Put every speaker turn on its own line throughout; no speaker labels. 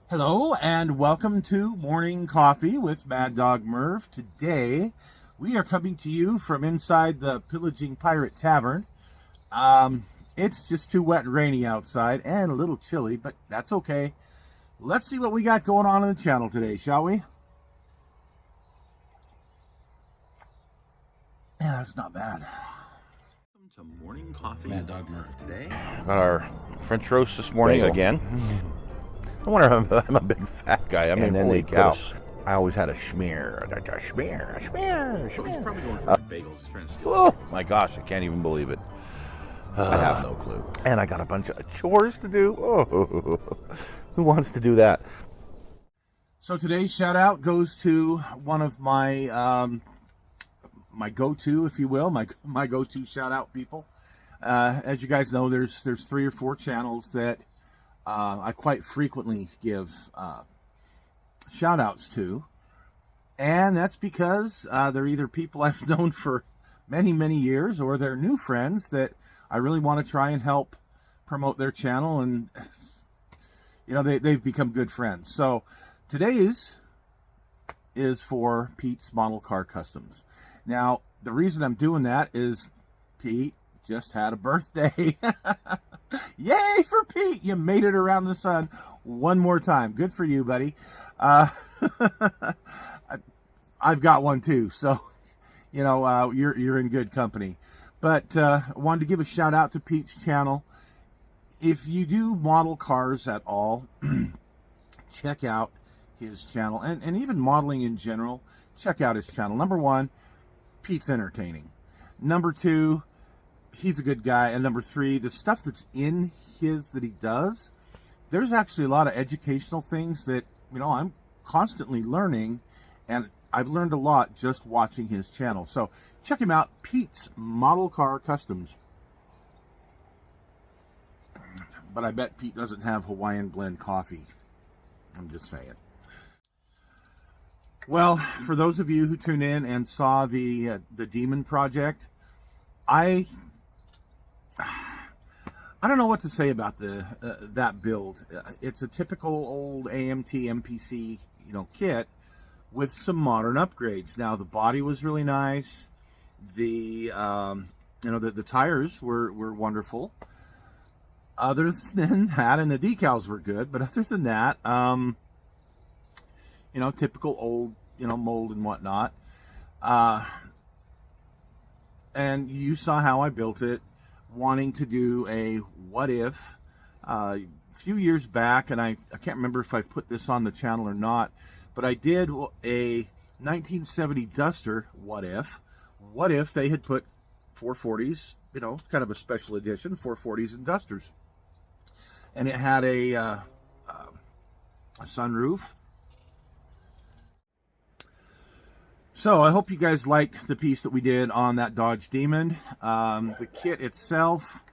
Hello and welcome to Morning Coffee with Maddog Merv. Today we are coming to you from inside the Pillaging Pirate Tavern. It's just too wet and rainy outside and a little chilly, but that's okay. Let's see what we got going on the channel today, shall we? Yeah, that's not bad. Welcome to Morning Coffee with Maddog Merv today.
Got our French roast this morning again. I wonder if I'm a big fat guy. I mean, holy cow. I always had a schmear. A schmear.
So he's probably going for bagels. His friends do.
Oh, my gosh. I can't even believe it.
I have no clue.
And I got a bunch of chores to do. Oh, who wants to do that?
So today's shout out goes to one of my my go-to, if you will, my go-to shout out people. As you guys know, there's 3 or 4 channels that I quite frequently give shout outs to, and that's because they're either people I've known for many years, or they're new friends that I really want to try and help promote their channel, and you know, they've become good friends. So today's is for Pete's Model Car Customs. Now, the reason I'm doing that is Pete just had a birthday. Yay for Pete! You made it around the sun one more time. Good for you, buddy. I've got one too, so you know, you're in good company. But I wanted to give a shout out to Pete's channel. If you do model cars at all, check out his channel, and even modeling in general. Check out his channel. Number 1, Pete's entertaining. Number 2, he's a good guy. And number 3, the stuff that's in his that he does, there's actually a lot of educational things that, you know, I'm constantly learning, and I've learned a lot just watching his channel. So check him out, Pete's Model Car Customs. But I bet Pete doesn't have Hawaiian blend coffee. I'm just saying. Well, for those of you who tuned in and saw the Demon Project, I don't know what to say about that build. It's a typical old AMT MPC, you know, kit with some modern upgrades. Now, the body was really nice. The the tires were wonderful. Other than that, and the decals were good, but other than that, you know, typical old, you know, mold and whatnot. And you saw how I built it, wanting to do a what if. A few years back, and I can't remember if I put this on the channel or not, but I did a 1970 Duster what if. What if they had put 440s, you know, kind of a special edition, 440s and Dusters. And it had a sunroof. So I hope you guys liked the piece that we did on that Dodge Demon. The kit itself,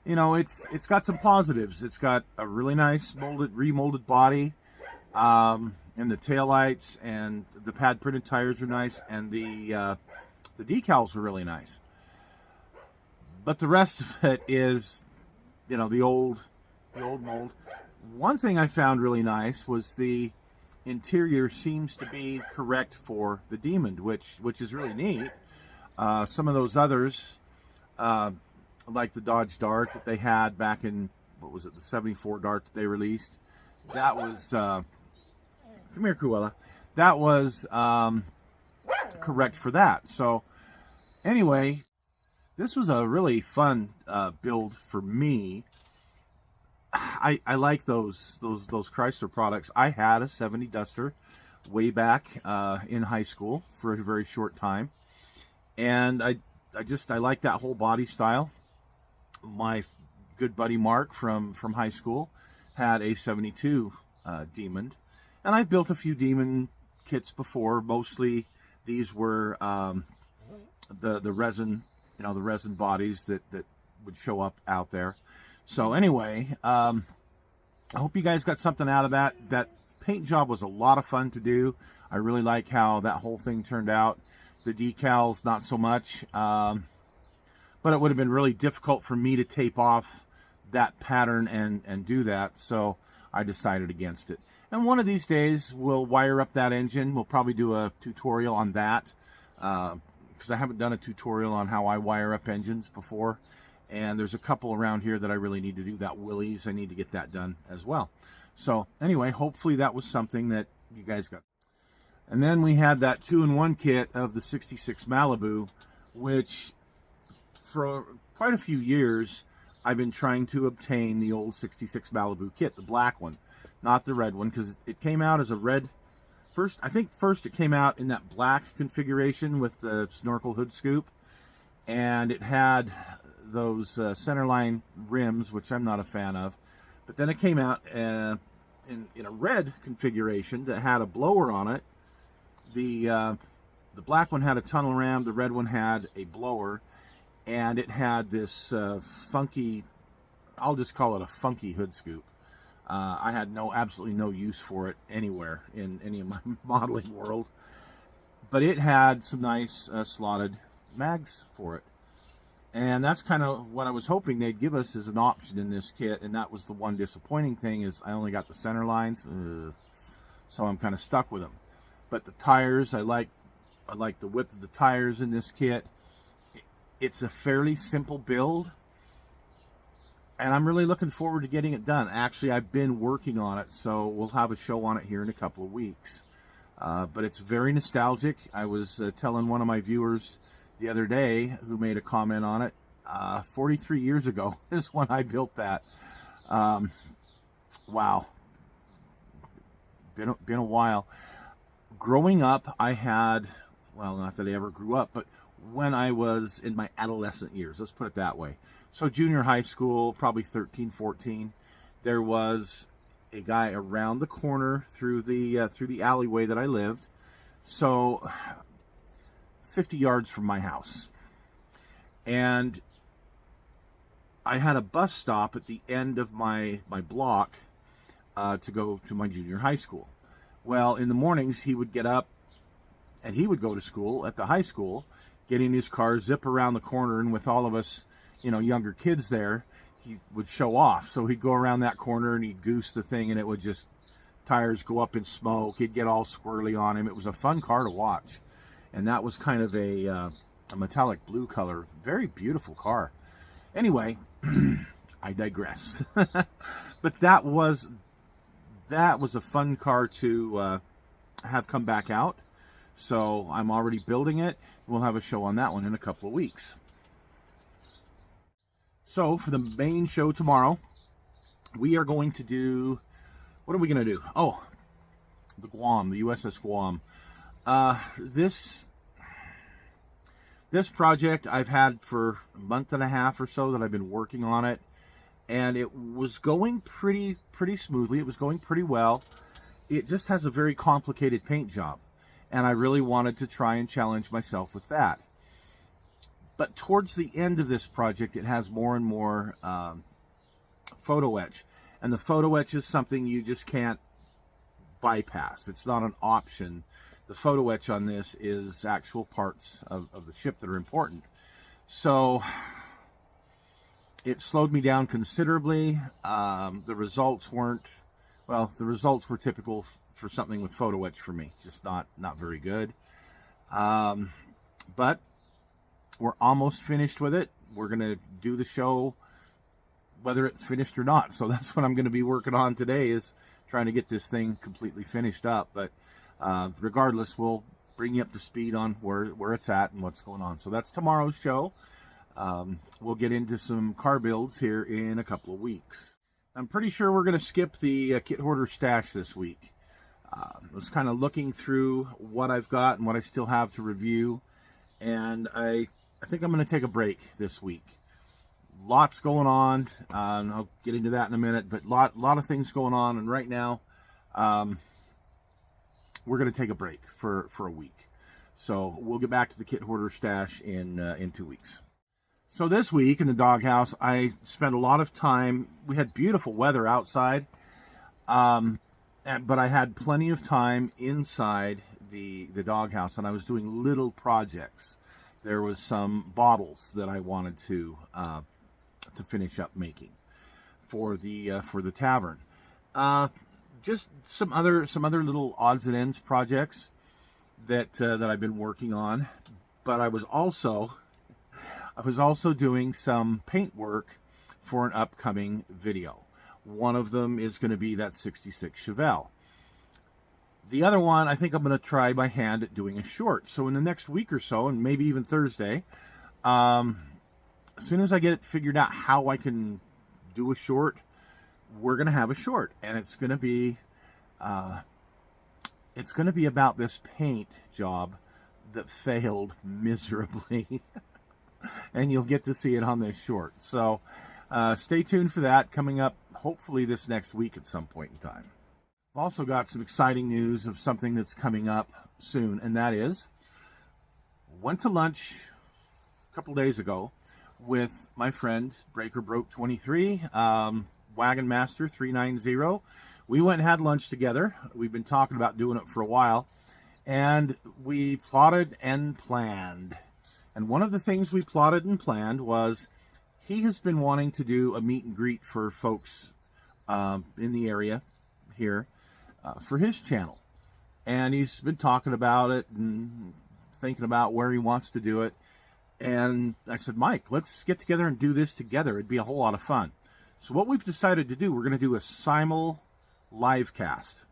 you know, it's got some positives. It's got a really nice remolded body, and the taillights and the pad printed tires are nice, and the decals are really nice. But the rest of it is, you know, the old mold. One thing I found really nice was the interior seems to be correct for the Demon, which is really neat. Some of those others, like the Dodge Dart that they had back in, what was it, the 74 Dart that they released, that was come here, Cruella, that was correct for that. So anyway, this was a really fun build for me. I like those Chrysler products. I had a 70 Duster way back in high school for a very short time, and I like that whole body style. My good buddy Mark from high school had a 72 Demon, and I've built a few Demon kits before. Mostly these were the resin, you know, the resin bodies that would show up out there. So anyway, I hope you guys got something out of that. That paint job was a lot of fun to do. I really like how that whole thing turned out. The decals, not so much. But it would have been really difficult for me to tape off that pattern and do that. So I decided against it. And one of these days, we'll wire up that engine. We'll probably do a tutorial on that, because I haven't done a tutorial on how I wire up engines before. And there's a couple around here that I really need to do. That Willys, I need to get that done as well. So anyway, hopefully that was something that you guys got. And then we had that 2-in-1 kit of the 66 Malibu, which for quite a few years, I've been trying to obtain the old 66 Malibu kit, the black one, not the red one, because it came out as a red. I think first it came out in that black configuration with the snorkel hood scoop, and it had those centerline rims, which I'm not a fan of. But then it came out in a red configuration that had a blower on it. The black one had a tunnel ram, the red one had a blower, and it had this funky, I'll just call it a funky hood scoop. I had absolutely no use for it anywhere in any of my modeling world. But it had some nice slotted mags for it. And that's kind of what I was hoping they'd give us as an option in this kit. And that was the one disappointing thing, is I only got the center lines. So I'm kind of stuck with them. But the tires, I like the width of the tires in this kit. It's a fairly simple build, and I'm really looking forward to getting it done. Actually, I've been working on it, so we'll have a show on it here in a couple of weeks. But it's very nostalgic. I was telling one of my viewers the other day, who made a comment on it, 43 years ago is when I built that. Wow. Been a while. Growing up, I had, well, not that I ever grew up, but when I was in my adolescent years, let's put it that way. So junior high school, probably 13, 14, there was a guy around the corner through the alleyway that I lived. So 50 yards from my house. And I had a bus stop at the end of my block to go to my junior high school. Well, in the mornings, he would get up and he would go to school at the high school, get in his car, zip around the corner, and with all of us, younger kids there, he would show off. So he'd go around that corner and he'd goose the thing, and it would just, tires go up in smoke. He'd get all squirrely on him. It was a fun car to watch. And that was kind of a metallic blue color. Very beautiful car. Anyway, I digress. But that was a fun car to have come back out. So I'm already building it. We'll have a show on that one in a couple of weeks. So for the main show tomorrow, we are going to do, what are we going to do? Oh, the Guam, the USS Guam. This project I've had for a month and a half or so that I've been working on it, and it was going pretty smoothly. It was going pretty well. It just has a very complicated paint job, and I really wanted to try and challenge myself with that. But towards the end of this project, it has more and more photo etch, and the photo etch is something you just can't bypass. It's not an option. The photo etch on this is actual parts of the ship that are important. So it slowed me down considerably. The results weren't, well, the results were typical for something with photo etch for me. Just not very good. But we're almost finished with it. We're going to do the show whether it's finished or not. So that's what I'm going to be working on today, is trying to get this thing completely finished up. But regardless, we'll bring you up to speed on where it's at and what's going on. So that's tomorrow's show. We'll get into some car builds here in a couple of weeks. I'm pretty sure we're going to skip the kit hoarder stash this week. I was kind of looking through what I've got and what I still have to review, and I think I'm going to take a break this week. Lots going on. I'll get into that in a minute, but lot of things going on, and right now we're going to take a break for a week. So we'll get back to the kit hoarder stash in 2 weeks. So this week in the doghouse, I spent a lot of time. We had beautiful weather outside, but I had plenty of time inside the doghouse, and I was doing little projects. There was some bottles that I wanted to finish up making for the tavern. Just some other little odds and ends projects that I've been working on. But I was also doing some paint work for an upcoming video. One of them is going to be that 66 Chevelle. The other one, I think I'm going to try my hand at doing a short. So in the next week or so, and maybe even Thursday, as soon as I get it figured out how I can do a short, we're going to have a short. And it's going to be about this paint job that failed miserably. And you'll get to see it on this short. So stay tuned for that, coming up hopefully this next week at some point in time. I've also got some exciting news of something that's coming up soon, and that is, went to lunch a couple days ago with my friend Breaker Broke 23, Wagon Master 390. We went and had lunch together. We've been talking about doing it for a while, and we plotted and planned. And one of the things we plotted and planned was he has been wanting to do a meet and greet for folks in the area here for his channel. And he's been talking about it and thinking about where he wants to do it. And I said, Mike, let's get together and do this together. It'd be a whole lot of fun. So what we've decided to do, we're going to do a simul live cast.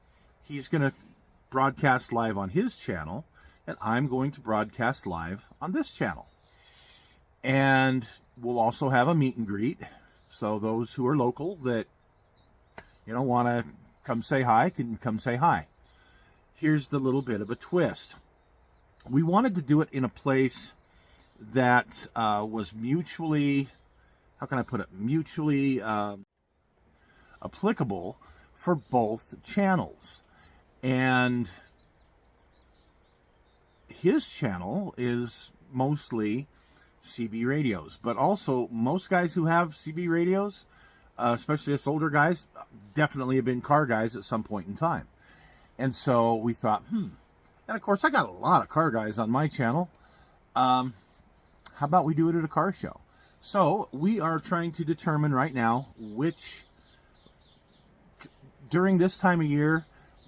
He's going to broadcast live on his channel, and I'm going to broadcast live on this channel. And we'll also have a meet and greet. So those who are local that, want to come say hi can come say hi. Here's the little bit of a twist. We wanted to do it in a place that was mutually, how can I put it, mutually applicable for both channels. And his channel is mostly CB radios, but also most guys who have CB radios, especially us older guys, definitely have been car guys at some point in time. And so we thought, and of course I got a lot of car guys on my channel. How about we do it at a car show? So we are trying to determine right now which, during this time of year,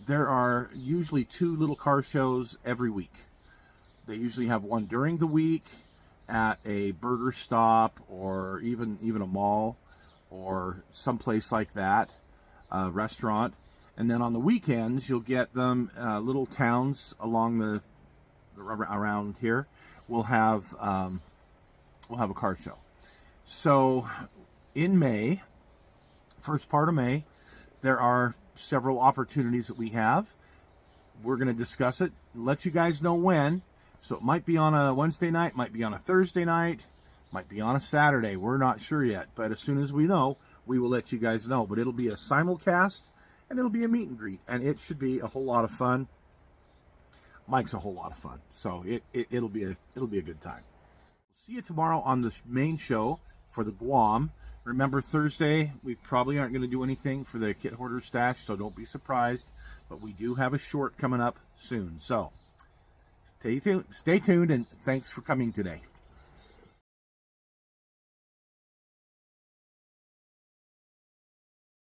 there are usually 2 little car shows every week. They usually have one during the week at a burger stop or even a mall or someplace like that, restaurant. And then on the weekends, you'll get them little towns along around here. We'll have a car show. So in May, first part of May, there are several opportunities that we have. We're going to discuss it, let you guys know when. So it might be on a Wednesday night, might be on a Thursday night, might be on a Saturday. We're not sure yet, but as soon as we know, we will let you guys know. But it'll be a simulcast, and it'll be a meet and greet, and it should be a whole lot of fun. Mike's a whole lot of fun, so it'll be a good time. See you tomorrow on the main show for the Guam. Remember, Thursday, we probably aren't going to do anything for the Kit Hoarder Stash, so don't be surprised. But we do have a short coming up soon. So stay tuned, and thanks for coming today.